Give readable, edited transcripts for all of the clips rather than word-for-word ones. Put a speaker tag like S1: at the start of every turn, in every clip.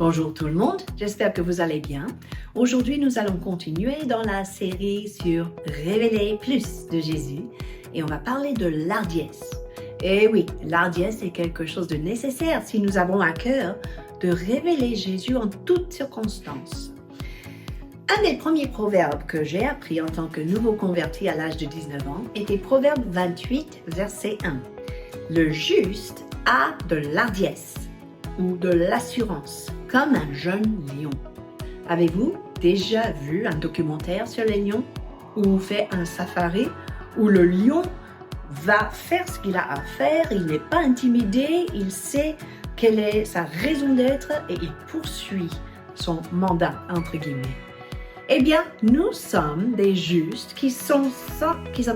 S1: Bonjour tout le monde, j'espère que vous allez bien. Aujourd'hui, nous allons continuer dans la série sur Révéler plus de Jésus et on va parler de l'ardiesse. Et oui, l'ardiesse est quelque chose de nécessaire si nous avons à cœur de révéler Jésus en toutes circonstances. Un des premiers proverbes que j'ai appris en tant que nouveau converti à l'âge de 19 ans était Proverbe 28, verset 1. Le juste a de l'ardiesse ou de l'assurance, comme un jeune lion. Avez-vous déjà vu un documentaire sur les lions ou fait un safari où le lion va faire ce qu'il a à faire, il n'est pas intimidé, il sait quelle est sa raison d'être et il poursuit son mandat, entre guillemets. Eh bien, nous sommes des justes qui sommes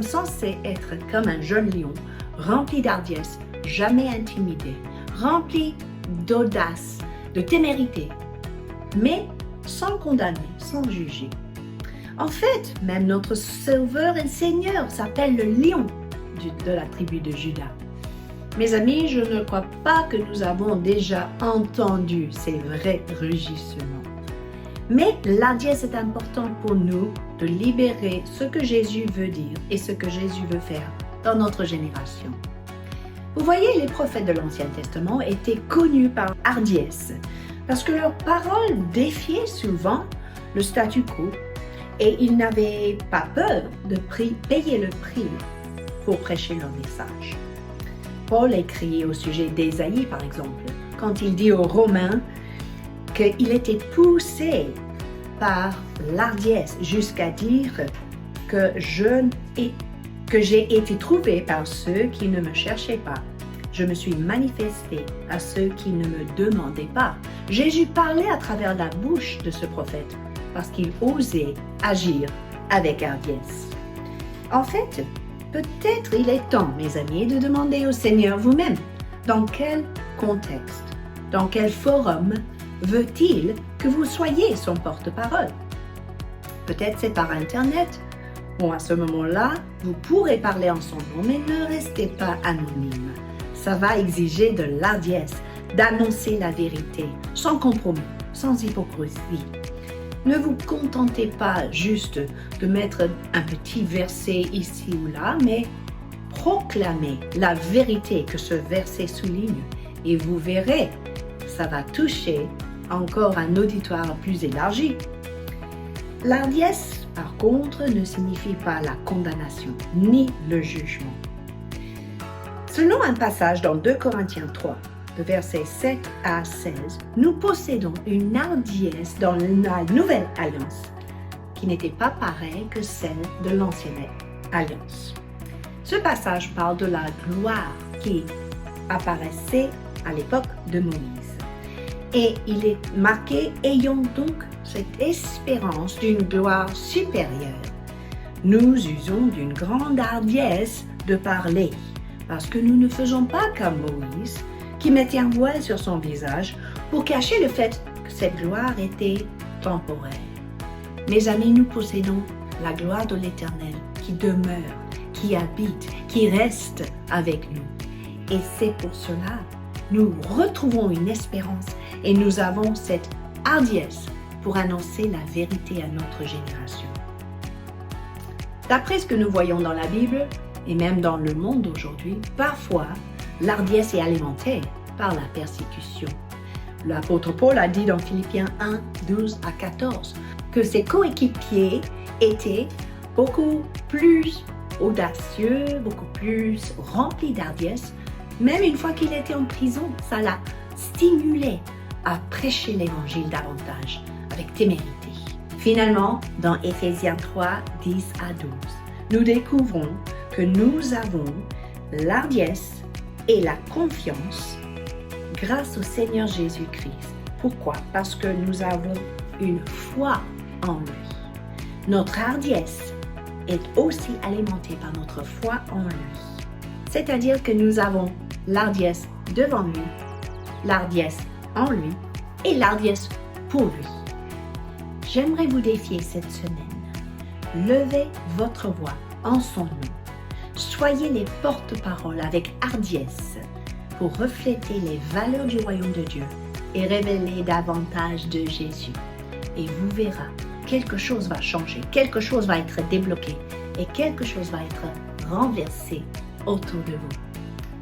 S1: censés être comme un jeune lion, rempli d'ardiesse, jamais intimidé, rempli d'audace, de témérité, mais sans condamner, sans juger. En fait, même notre Sauveur et Seigneur s'appelle le lion de la tribu de Juda. Mes amis, je ne crois pas que nous avons déjà entendu ces vrais rugissements. Mais l'ardiesse est important pour nous de libérer ce que Jésus veut dire et ce que Jésus veut faire dans notre génération. Vous voyez, les prophètes de l'Ancien Testament étaient connus par hardiesse parce que leurs paroles défiaient souvent le statu quo et ils n'avaient pas peur de payer le prix pour prêcher leur message. Paul écrit au sujet d'Ésaïe, par exemple, quand il dit aux Romains qu'il était poussé par l'ardiesse jusqu'à dire que j'ai été trouvé par ceux qui ne me cherchaient pas. Je me suis manifesté à ceux qui ne me demandaient pas. Jésus parlait à travers la bouche de ce prophète parce qu'il osait agir avec hardiesse. En fait, peut-être il est temps, mes amis, de demander au Seigneur vous-même dans quel contexte, dans quel forum veut-il que vous soyez son porte-parole. Peut-être c'est par Internet. Bon, à ce moment-là, vous pourrez parler en son nom, mais ne restez pas anonyme. Ça va exiger de l'ardiesse, d'annoncer la vérité, sans compromis, sans hypocrisie. Ne vous contentez pas juste de mettre un petit verset ici ou là, mais proclamez la vérité que ce verset souligne et vous verrez, ça va toucher encore un auditoire plus élargi. L'ardiesse, par contre, ne signifie pas la condamnation, ni le jugement. Selon un passage dans 2 Corinthiens 3, de versets 7 à 16, nous possédons une hardiesse dans la nouvelle alliance, qui n'était pas pareille que celle de l'ancienne alliance. Ce passage parle de la gloire qui apparaissait à l'époque de Moïse. Et il est marqué « Ayons donc cette espérance d'une gloire supérieure. Nous usons d'une grande hardiesse de parler, parce que nous ne faisons pas comme Moïse, qui mettait un voile sur son visage pour cacher le fait que cette gloire était temporaire. Mes amis, nous possédons la gloire de l'Éternel qui demeure, qui habite, qui reste avec nous. Et c'est pour cela nous retrouvons une espérance et nous avons cette hardiesse pour annoncer la vérité à notre génération. D'après ce que nous voyons dans la Bible et même dans le monde aujourd'hui, parfois l'ardiesse est alimentée par la persécution. L'apôtre Paul a dit dans Philippiens 1, 12 à 14 que ses coéquipiers étaient beaucoup plus audacieux, beaucoup plus remplis d'hardiesse. Même une fois qu'il était en prison, ça l'a stimulé à prêcher l'évangile davantage, avec témérité. Finalement, dans Éphésiens 3, 10 à 12, nous découvrons que nous avons l'ardiesse et la confiance grâce au Seigneur Jésus-Christ. Pourquoi? Parce que nous avons une foi en lui. Notre hardiesse est aussi alimentée par notre foi en lui. C'est-à-dire que nous avons l'ardiesse devant lui, l'ardiesse en lui et l'ardiesse pour lui. J'aimerais vous défier cette semaine. Levez votre voix en son nom. Soyez les porte-paroles avec hardiesse pour refléter les valeurs du royaume de Dieu et révéler davantage de Jésus. Et vous verrez, quelque chose va changer, quelque chose va être débloqué et quelque chose va être renversé autour de vous.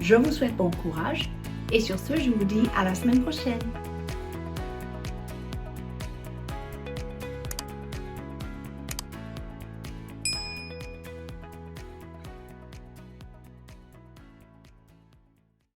S1: Je vous souhaite bon courage et sur ce, je vous dis à la semaine prochaine.